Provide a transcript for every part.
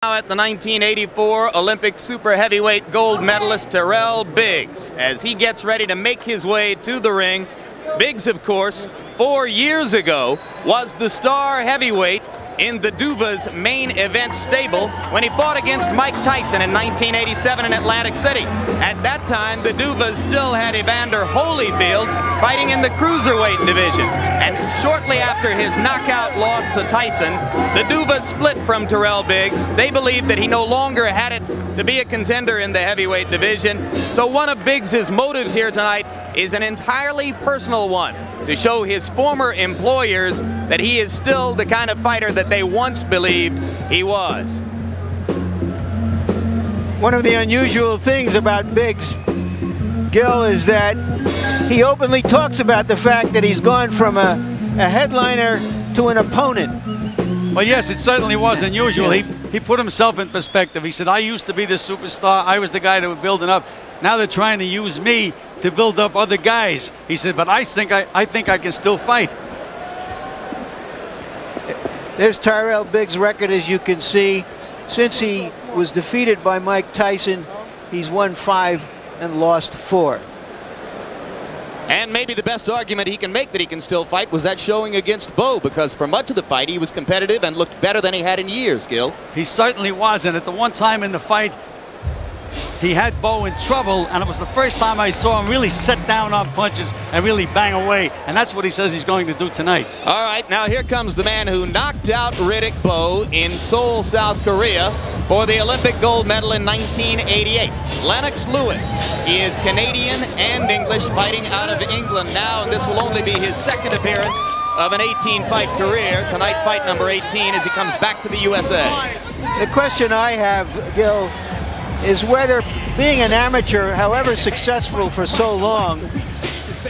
Now at the 1984 Olympic super heavyweight gold medalist Tyrell Biggs as he gets ready to make his way to the ring. Biggs, of course, 4 years ago was the star heavyweight in the Duvas main event stable when he fought against Mike Tyson in 1987 in Atlantic City. At that time, the Duvas still had Evander Holyfield fighting in the cruiserweight division. And shortly after his knockout loss to Tyson, the Duvas split from Tyrell Biggs. They believed that he no longer had it to be a contender in the heavyweight division. So one of Biggs' motives here tonight is an entirely personal one, to show his former employers that he is still the kind of fighter that they once believed he was. One of the unusual things about Biggs, Gil, is that he openly talks about the fact that he's gone from a headliner to an opponent. Well, yes, it certainly was unusual. He put himself in perspective. He said, I used to be the superstar. I was the guy that was building up. Now they're trying to use me to build up other guys. He said, but I think I can still fight. There's Tyrell Biggs' record, as you can see. Since he was defeated by Mike Tyson, he's won 5 and lost 4. And maybe the best argument he can make that he can still fight was that showing against Bo, because for much of the fight he was competitive and looked better than he had in years, Gil. He certainly was, and at the one time in the fight he had Bo in trouble, and it was the first time I saw him really set down on punches and really bang away, and that's what he says he's going to do tonight. All right, now here comes the man who knocked out Riddick Bowe in Seoul, South Korea for the Olympic gold medal in 1988. Lennox Lewis. He is Canadian and English, fighting out of England now, and this will only be his second appearance of an 18-fight career. Tonight, fight number 18 as he comes back to the USA. The question I have, Gil, is whether being an amateur, however successful for so long,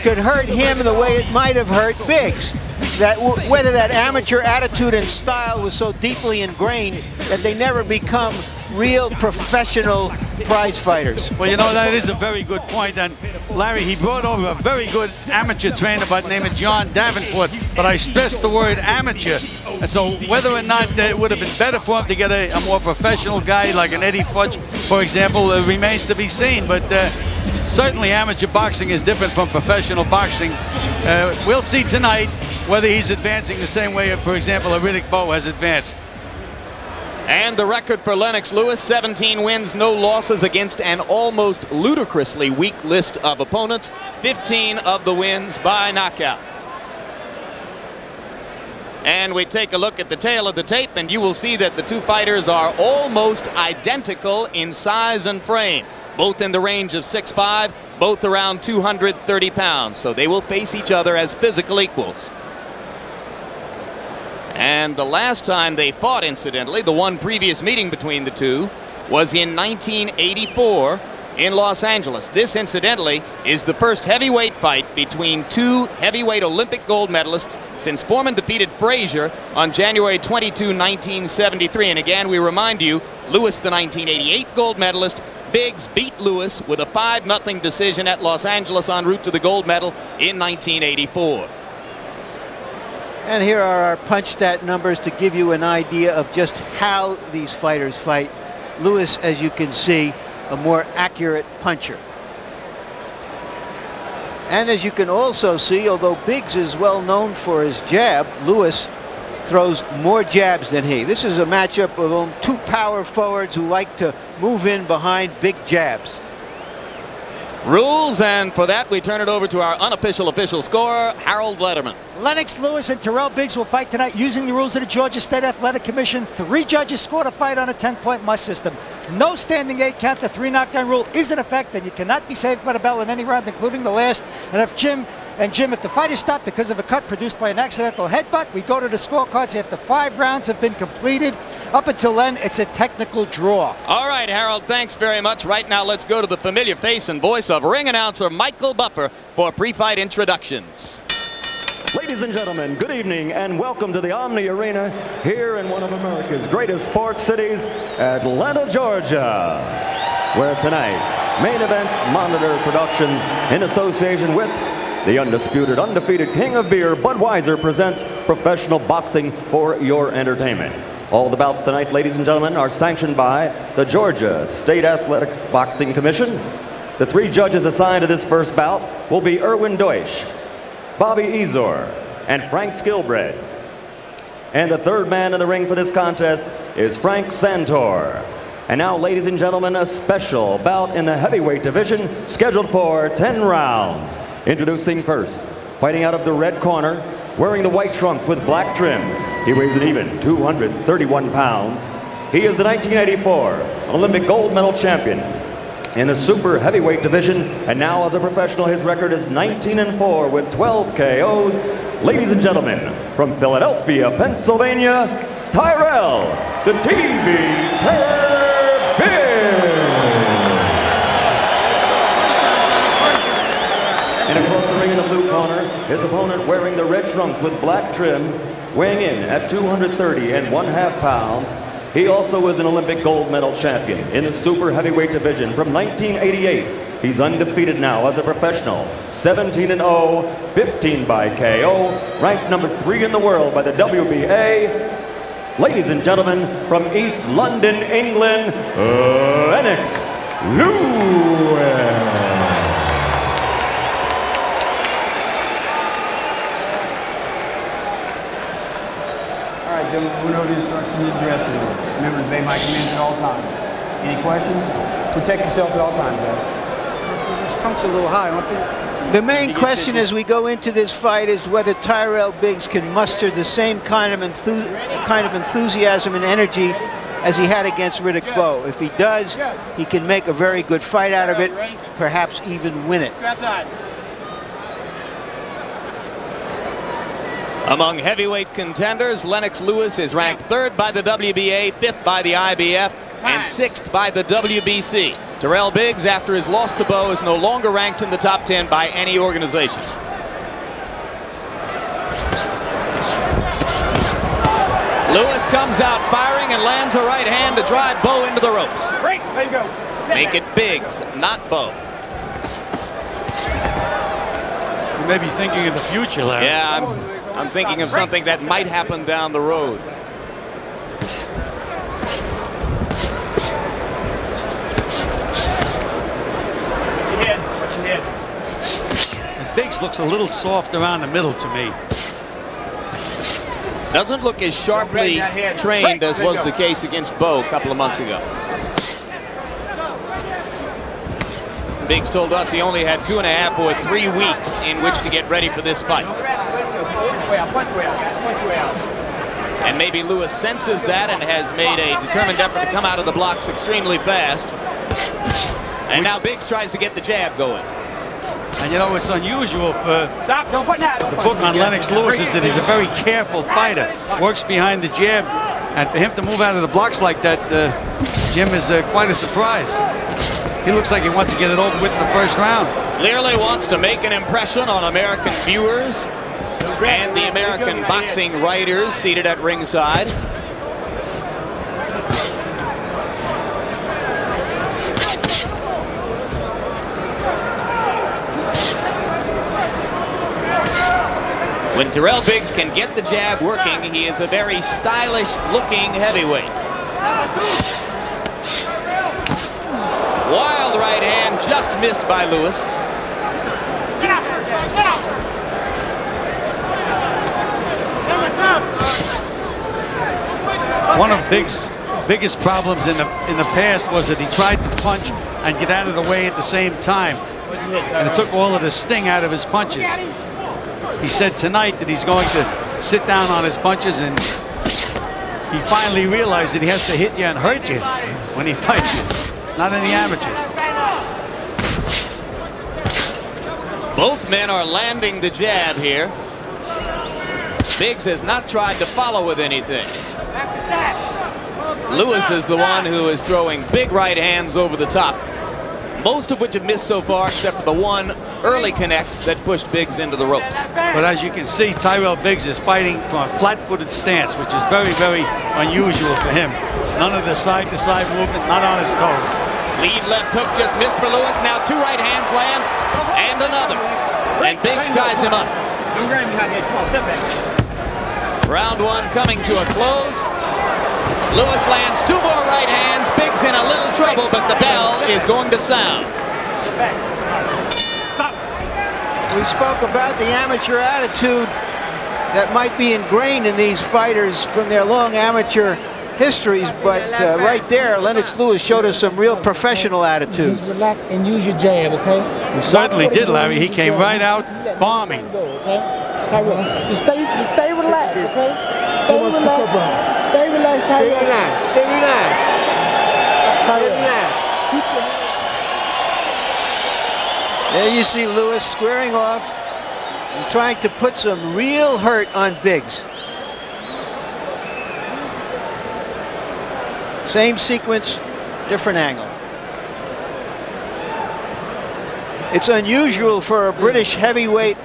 could hurt him the way it might have hurt Biggs. Whether that amateur attitude and style was so deeply ingrained that they never become real professional prize fighters. Well, you know, that is a very good point. And Larry, he brought over a very good amateur trainer by the name of John Davenport, but I stressed the word amateur. And so whether or not it would have been better for him to get a more professional guy like an Eddie Futch, for example, remains to be seen. But certainly amateur boxing is different from professional boxing. We'll see tonight whether he's advancing the same way, for example, a Riddick Bowe has advanced. And the record for Lennox Lewis, 17 wins, no losses against an almost ludicrously weak list of opponents. 15 of the wins by knockout. And we take a look at the tail of the tape, and you will see that the two fighters are almost identical in size and frame. Both in the range of 6'5", both around 230 pounds. So they will face each other as physical equals. And the last time they fought, incidentally, the one previous meeting between the two, was in 1984 in Los Angeles. This, incidentally, is the first heavyweight fight between two heavyweight Olympic gold medalists since Foreman defeated Frazier on January 22, 1973. And again, we remind you, Lewis, the 1988 gold medalist, Biggs beat Lewis with a 5-0 decision at Los Angeles en route to the gold medal in 1984. And here are our punch stat numbers to give you an idea of just how these fighters fight. Lewis, as you can see, a more accurate puncher. And as you can also see, although Biggs is well known for his jab, Lewis throws more jabs than he. This is a matchup of two power forwards who like to move in behind big jabs. Rules, and for that we turn it over to our unofficial official scorer, Harold Letterman. Lennox Lewis and Tyrell Biggs will fight tonight using the rules of the Georgia State Athletic Commission. 3 judges scored a fight on a 10-point must system. No standing 8 count. The 3 knockdown rule is in effect, and you cannot be saved by the bell in any round, including the last. And if if the fight is stopped because of a cut produced by an accidental headbutt, we go to the scorecards after 5 rounds have been completed. Up until then, it's a technical draw. All right, Harold, thanks very much. Right now, let's go to the familiar face and voice of ring announcer Michael Buffer for pre-fight introductions. Ladies and gentlemen, good evening and welcome to the Omni Arena here in one of America's greatest sports cities, Atlanta, Georgia, where tonight, Main Events Monitor Productions in association with The undisputed, undefeated king of beer, Budweiser, presents professional boxing for your entertainment. All the bouts tonight, ladies and gentlemen, are sanctioned by the Georgia State Athletic Boxing Commission. The 3 judges assigned to this first bout will be Erwin Deutsch, Bobby Ezor, and Frank Skilbred. And the third man in the ring for this contest is Frank Santor. And now, ladies and gentlemen, a special bout in the heavyweight division scheduled for 10 rounds. Introducing first, fighting out of the red corner, wearing the white trunks with black trim. He weighs an even 231 pounds. He is the 1984 Olympic gold medal champion in the super heavyweight division, and now as a professional his record is 19-4 with 12 KOs. Ladies and gentlemen, from Philadelphia, Pennsylvania, Tyrell, the TV Terror Biggs. And across the ring in the blue corner, his opponent wearing the red trunks with black trim, weighing in at 230.5 pounds. He also is an Olympic gold medal champion in the super heavyweight division from 1988. He's undefeated now as a professional, 17-0, 15 by KO, ranked number 3 in the world by the WBA. Ladies and gentlemen, from East London, England, Lennox Lewis. Gentlemen, we know the instructions in the dressing room. Remember to obey my commands at all times. Any questions? Protect yourselves at all times, guys. Those trunks are a little high, aren't they? The main question as we go into this fight is whether Tyrell Biggs can muster the same kind of enthusiasm and energy as he had against Riddick Bowe. If he does, he can make a very good fight out of it, perhaps even win it. Among heavyweight contenders, Lennox Lewis is ranked 3rd by the WBA, 5th by the IBF, and 6th by the WBC. Tyrell Biggs, after his loss to Bowe, is no longer ranked in the top 10 by any organization. Lewis comes out firing and lands a right hand to drive Bowe into the ropes. Great, there you go. Make it Biggs, not Bowe. You may be thinking of the future, Larry. Yeah, I'm thinking of something that might happen down the road. Watch your head. And Biggs looks a little soft around the middle to me. Doesn't look as sharply trained as was the case against Bowe a couple of months ago. Biggs told us he only had 2.5 or 3 weeks in which to get ready for this fight. And maybe Lewis senses that and has made a determined effort to come out of the blocks extremely fast. And now Biggs tries to get the jab going. And you know, it's unusual for Stop, don't put that. the book on Lennox Lewis is that he's a very careful fighter. Works behind the jab. And for him to move out of the blocks like that, Jim, is quite a surprise. He looks like he wants to get it over with in the first round. Clearly wants to make an impression on American viewers and the American boxing writers seated at ringside. When Tyrell Biggs can get the jab working, he is a very stylish-looking heavyweight. Wild right hand, just missed by Lewis. One of Biggs' biggest problems in the past was that he tried to punch and get out of the way at the same time. And it took all of the sting out of his punches. He said tonight that he's going to sit down on his punches, and he finally realized that he has to hit you and hurt you when he fights you. It's not any amateur. Both men are landing the jab here. Biggs has not tried to follow with anything. Lewis is the one who is throwing big right hands over the top, most of which have missed so far, except for the one early connect that pushed Biggs into the ropes. But as you can see, Tyrell Biggs is fighting from a flat-footed stance, which is very, very unusual for him. None of the side-to-side movement, not on his toes. Lead left hook just missed for Lewis. Now 2 right hands land, and another. And Biggs ties him up. Don't grab me behind me. Come on, step back. Round 1 coming to a close. Lewis lands 2 more right hands. Biggs in a little trouble, but the bell is going to sound. We spoke about the amateur attitude that might be ingrained in these fighters from their long amateur histories, but right there, Lennox Lewis showed us some real professional attitude. Just relax and use your jab, okay? He certainly did, Larry. He came right out bombing. Tyrell, just stay relaxed, okay? Stay relaxed. Stay relaxed, Tyrell. Stay relaxed. Tyrell. There you see Lewis squaring off and trying to put some real hurt on Biggs. Same sequence, different angle. It's unusual for a British heavyweight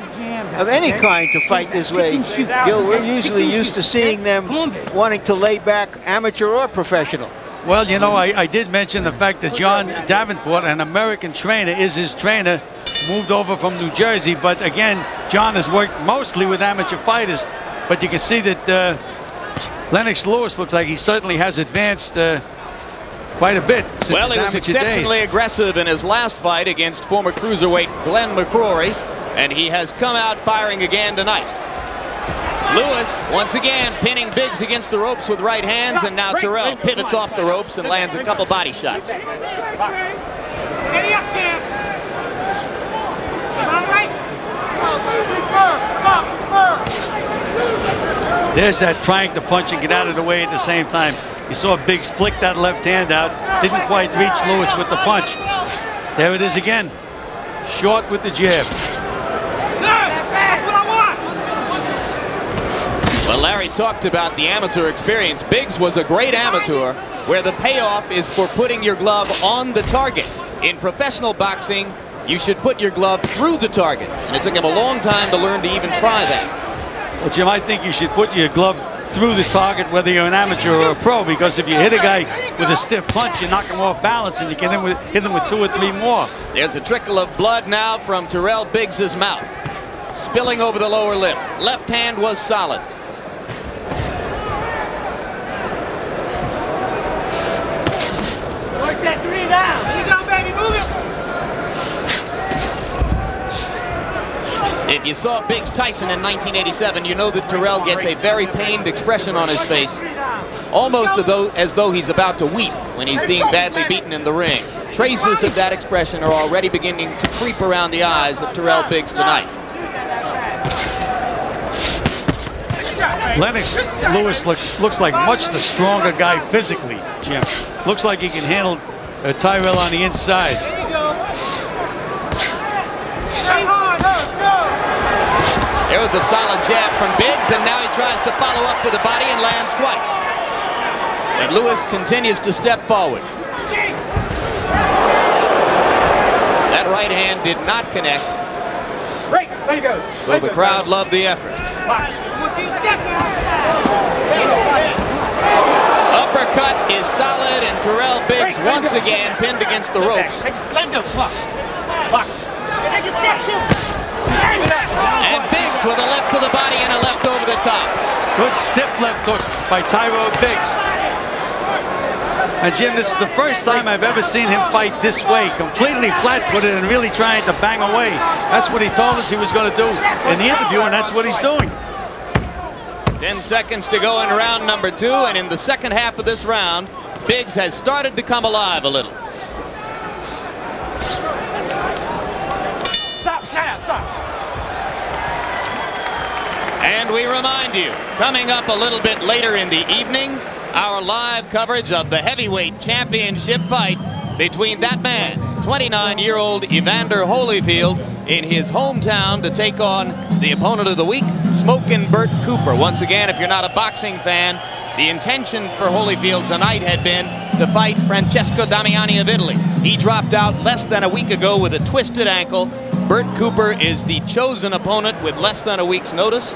of any kind to fight this way. Gil, we're usually used to seeing them wanting to lay back, amateur or professional. Well, you know, I did mention the fact that John Davenport, an American trainer, is his trainer, moved over from New Jersey. But again, John has worked mostly with amateur fighters. But you can see that Lennox Lewis looks like he certainly has advanced quite a bit since well, he was amateur exceptionally days. aggressive in his last fight against former cruiserweight Glenn McCrory, and he has come out firing again tonight. Lewis, once again, pinning Biggs against the ropes with right hands, and now Tyrell pivots off the ropes and lands a couple body shots. There's that trying to punch and get out of the way at the same time. You saw Biggs flick that left hand out. Didn't quite reach Lewis with the punch. There it is again. Short with the jab. Well, Larry talked about the amateur experience. Biggs was a great amateur where the payoff is for putting your glove on the target. In professional boxing, you should put your glove through the target. And it took him a long time to learn to even try that. Well, Jim, I think you should put your glove through the target whether you're an amateur or a pro, because if you hit a guy with a stiff punch, you knock him off balance and you can hit him with 2 or 3 more. There's a trickle of blood now from Tyrell Biggs' mouth, spilling over the lower lip. Left hand was solid. Work that 3 down. Here you go, baby. Move it. If you saw Biggs Tyson in 1987, you know that Tyrell gets a very pained expression on his face, almost as though he's about to weep when he's being badly beaten in the ring. Traces of that expression are already beginning to creep around the eyes of Tyrell Biggs tonight. Lennox Lewis looks like much the stronger guy physically, Jim. Looks like he can handle Tyrell on the inside. There was a solid jab from Biggs, and now he tries to follow up to the body and lands twice. And Lewis continues to step forward. That right hand did not connect. Break. There you go. Well, the crowd loved the effort. Uppercut is solid, and Tyrell Biggs once again pinned against the ropes. And Biggs with a left to the body and a left over the top. Good stiff left hook by Tyrell Biggs. And Jim, this is the first time I've ever seen him fight this way, completely flat-footed and really trying to bang away. That's what he told us he was going to do in the interview, and that's what he's doing. 10 seconds to go in round number 2, and in the second half of this round, Biggs has started to come alive a little. Stop. And we remind you, coming up a little bit later in the evening, our live coverage of the heavyweight championship fight between that man, 29-year-old Evander Holyfield, in his hometown to take on the opponent of the week, Smokin' Bert Cooper. Once again, if you're not a boxing fan, the intention for Holyfield tonight had been to fight Francesco Damiani of Italy. He dropped out less than a week ago with a twisted ankle. Bert Cooper is the chosen opponent with less than a week's notice.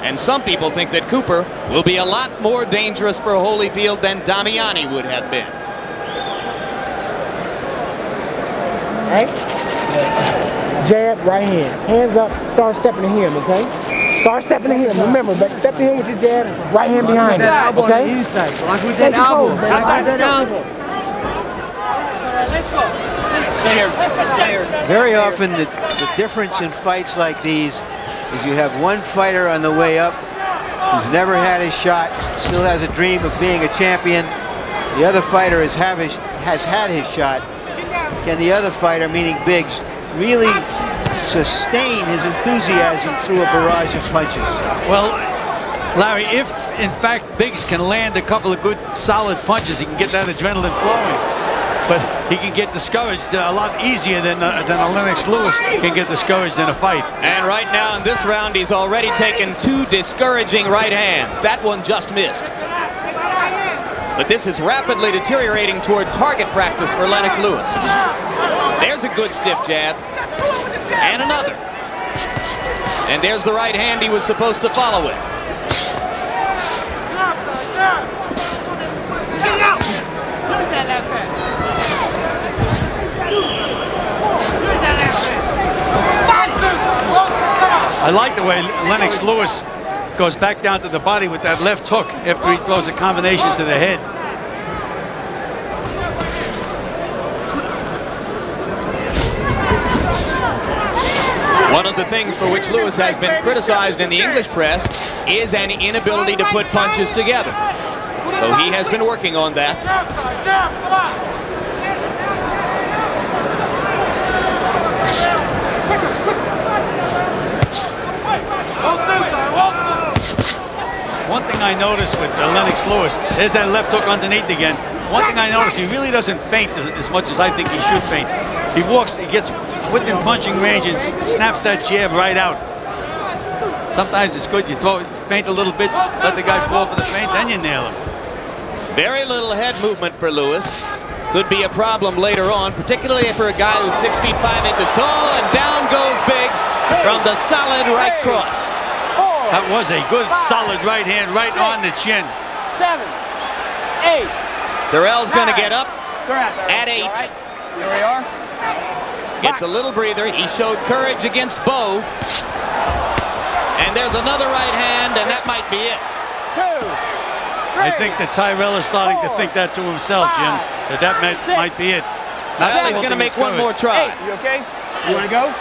And some people think that Cooper will be a lot more dangerous for Holyfield than Damiani would have been. All right. Jab, right hand. Hands up, start stepping to him, okay? Start stepping to him. Remember, step to him with your jab, right hand behind him. Okay? Watch with that elbow. Outside that elbow. Stay here. Stay here. Very often the difference in fights like these is you have one fighter on the way up who's never had his shot, still has a dream of being a champion. The other fighter has had his shot. Can the other fighter, meaning Biggs, really sustain his enthusiasm through a barrage of punches? Well, Larry, if in fact Biggs can land a couple of good solid punches, he can get that adrenaline flowing. But he can get discouraged a lot easier than a Lennox Lewis can get discouraged in a fight. And right now in this round, he's already taken 2 discouraging right hands. That one just missed. But this is rapidly deteriorating toward target practice for Lennox Lewis. There's a good stiff jab. And another. And there's the right hand he was supposed to follow it. I like the way Lennox Lewis goes back down to the body with that left hook after he throws a combination to the head. One of the things for which Lewis has been criticized in the English press is an inability to put punches together. So he has been working on that. One thing I noticed with Lennox Lewis, there's that left hook underneath again. One thing I noticed, he really doesn't feint as much as I think he should feint. He walks, he gets within punching range and snaps that jab right out. Sometimes it's good, you feint a little bit, let the guy fall for the feint, then you nail him. Very little head movement for Lewis. Could be a problem later on, particularly for a guy who's 6 feet 5 inches tall, and down goes Biggs from the solid right cross. That was a good, solid right hand right on the chin. 7, 8. Tyrell's going to get up at 8. Here we are. Gets a little breather. He showed courage against Bo. And there's another right hand, and that might be it. 2, 3. I think that Tyrell is starting to think that to himself, Jim, that might be it. Well, he's going to make one more try. You okay? You want to go?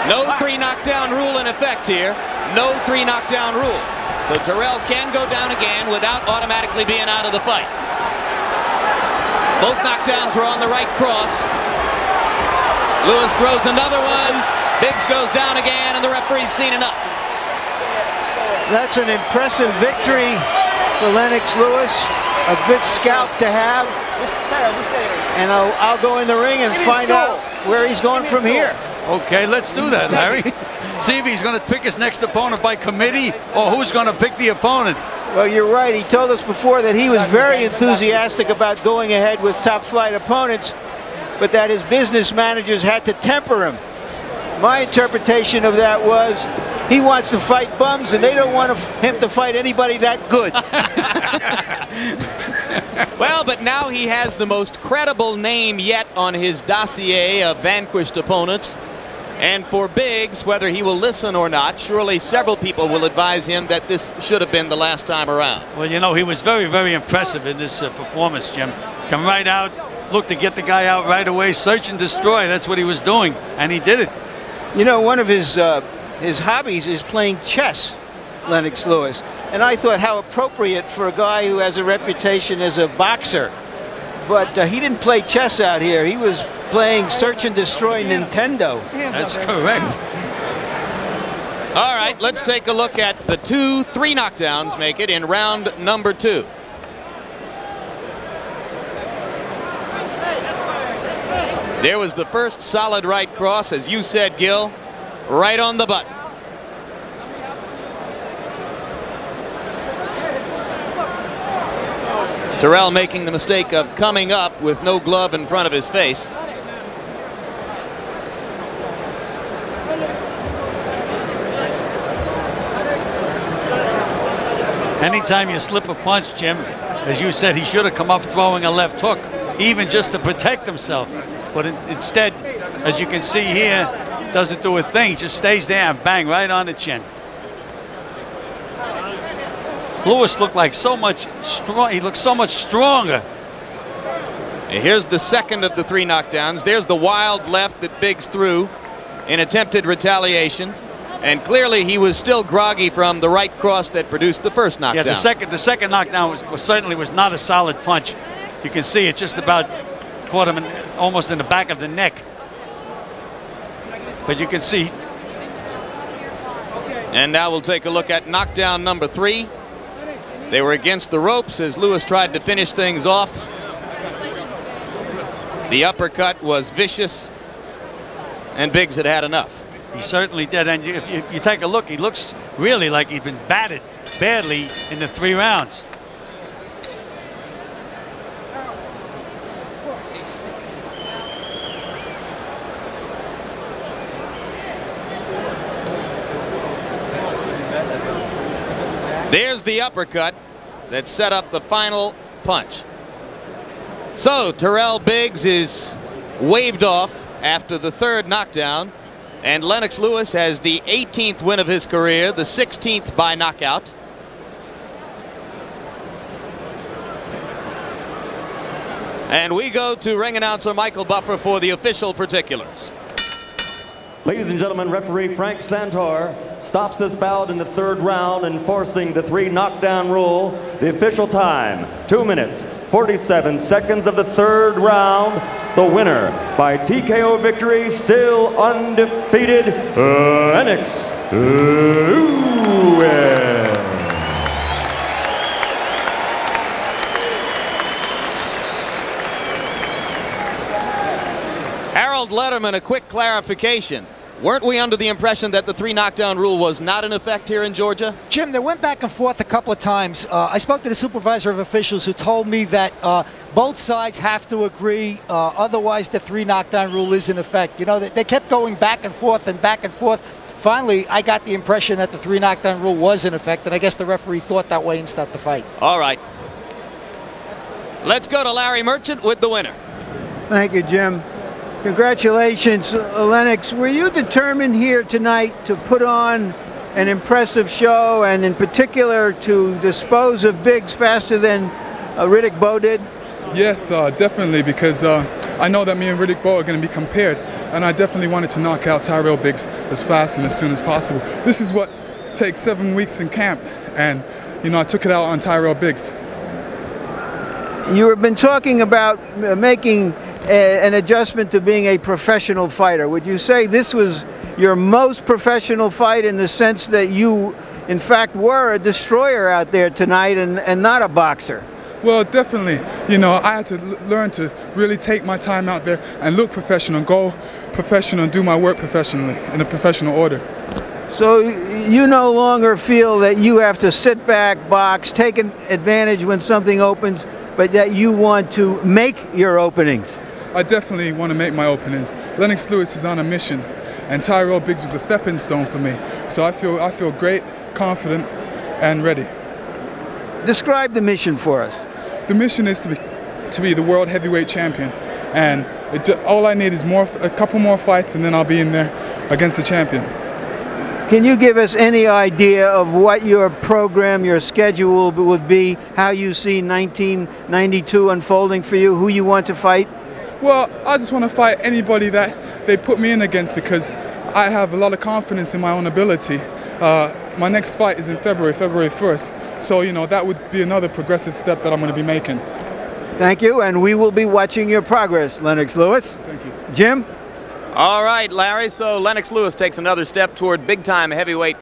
No 3 knockdown rule in effect here. No 3 knockdown rule. So Tyrell can go down again without automatically being out of the fight. Both knockdowns were on the right cross. Lewis throws another one. Biggs goes down again, and the referee's seen enough. That's an impressive victory for Lennox Lewis. A good scalp to have. Just stay there. And I'll go in the ring and find out where he's going from here. Okay, let's do that, Larry. See if he's going to pick his next opponent by committee or who's going to pick the opponent. Well, you're right. He told us before that he was very enthusiastic about going ahead with top-flight opponents, but that his business managers had to temper him. My interpretation of that was he wants to fight bums, and they don't want him to fight anybody that good. Well, but now he has the most credible name yet on his dossier of vanquished opponents. And for Biggs, whether he will listen or not, surely several people will advise him that this should have been the last time around. Well, you know, he was very, very impressive in this performance, Jim. Come right out, look to get the guy out right away, search and destroy. That's what he was doing, and he did it. You know, one of his hobbies is playing chess, Lennox Lewis. And I thought how appropriate for a guy who has a reputation as a boxer. But he didn't play chess out here. He was playing Search and Destroy Nintendo. That's correct. All right, let's take a look at the 2 3 knockdowns make it in round number 2. There was the first solid right cross, as you said, Gil, right on the button. Tyrell making the mistake of coming up with no glove in front of his face. Anytime you slip a punch, Jim, as you said, he should have come up throwing a left hook, even just to protect himself. But instead, as you can see here, doesn't do a thing. He just stays there and bang right on the chin. Lewis looked like so much strong. He looked so much stronger. Here's the second of the 3 knockdowns. There's the wild left that Biggs threw in attempted retaliation. And clearly he was still groggy from the right cross that produced the first knockdown. Yeah, the second knockdown certainly was not a solid punch. You can see it just about caught him almost in the back of the neck. But you can see. And now we'll take a look at knockdown number 3. They were against the ropes as Lewis tried to finish things off. The uppercut was vicious, and Biggs had had enough. He certainly did. And if you take a look, he looks really like he's been battered badly in the 3 rounds. There's the uppercut that set up the final punch. So Tyrell Biggs is waved off after the 3rd knockdown, and Lennox Lewis has the 18th win of his career, the 16th by knockout. And we go to ring announcer Michael Buffer for the official particulars. Ladies and gentlemen, referee Frank Santor stops this bout in the 3rd round, enforcing the 3 knockdown rule. The official time, 2 minutes, 47 seconds of the 3rd round. The winner by TKO victory, still undefeated, Lennox Lewis. Harold Letterman, a quick clarification. Weren't we under the impression that the 3 knockdown rule was not in effect here in Georgia? Jim, they went back and forth a couple of times. I spoke to the supervisor of officials who told me that both sides have to agree, otherwise the 3 knockdown rule is in effect. You know, they kept going back and forth and back and forth. Finally, I got the impression that the 3 knockdown rule was in effect, and I guess the referee thought that way and stopped the fight. All right. Let's go to Larry Merchant with the winner. Thank you, Jim. Congratulations, Lennox. Were you determined here tonight to put on an impressive show, and in particular to dispose of Biggs faster than Riddick Bowe did? Yes, definitely, because I know that me and Riddick Bowe are going to be compared, and I definitely wanted to knock out Tyrell Biggs as fast and as soon as possible. This is what takes 7 weeks in camp, and, you know, I took it out on Tyrell Biggs. You have been talking about making an adjustment to being a professional fighter. Would you say this was your most professional fight in the sense that you, in fact, were a destroyer out there tonight and not a boxer? Well, definitely. You know, I had to learn to really take my time out there and look professional, go professional, and do my work professionally in a professional order. So you no longer feel that you have to sit back, box, take an advantage when something opens, but that you want to make your openings? I definitely want to make my openings. Lennox Lewis is on a mission, and Tyrell Biggs was a stepping stone for me. So I feel great, confident, and ready. Describe the mission for us. The mission is to be the world heavyweight champion, and all I need is a couple more fights, and then I'll be in there against the champion. Can you give us any idea of what your program, your schedule would be, how you see 1992 unfolding for you, who you want to fight? Well, I just want to fight anybody that they put me in against, because I have a lot of confidence in my own ability. My next fight is in February 1st. So, you know, that would be another progressive step that I'm going to be making. Thank you, and we will be watching your progress, Lennox Lewis. Thank you. Jim? All right, Larry, so Lennox Lewis takes another step toward big-time heavyweight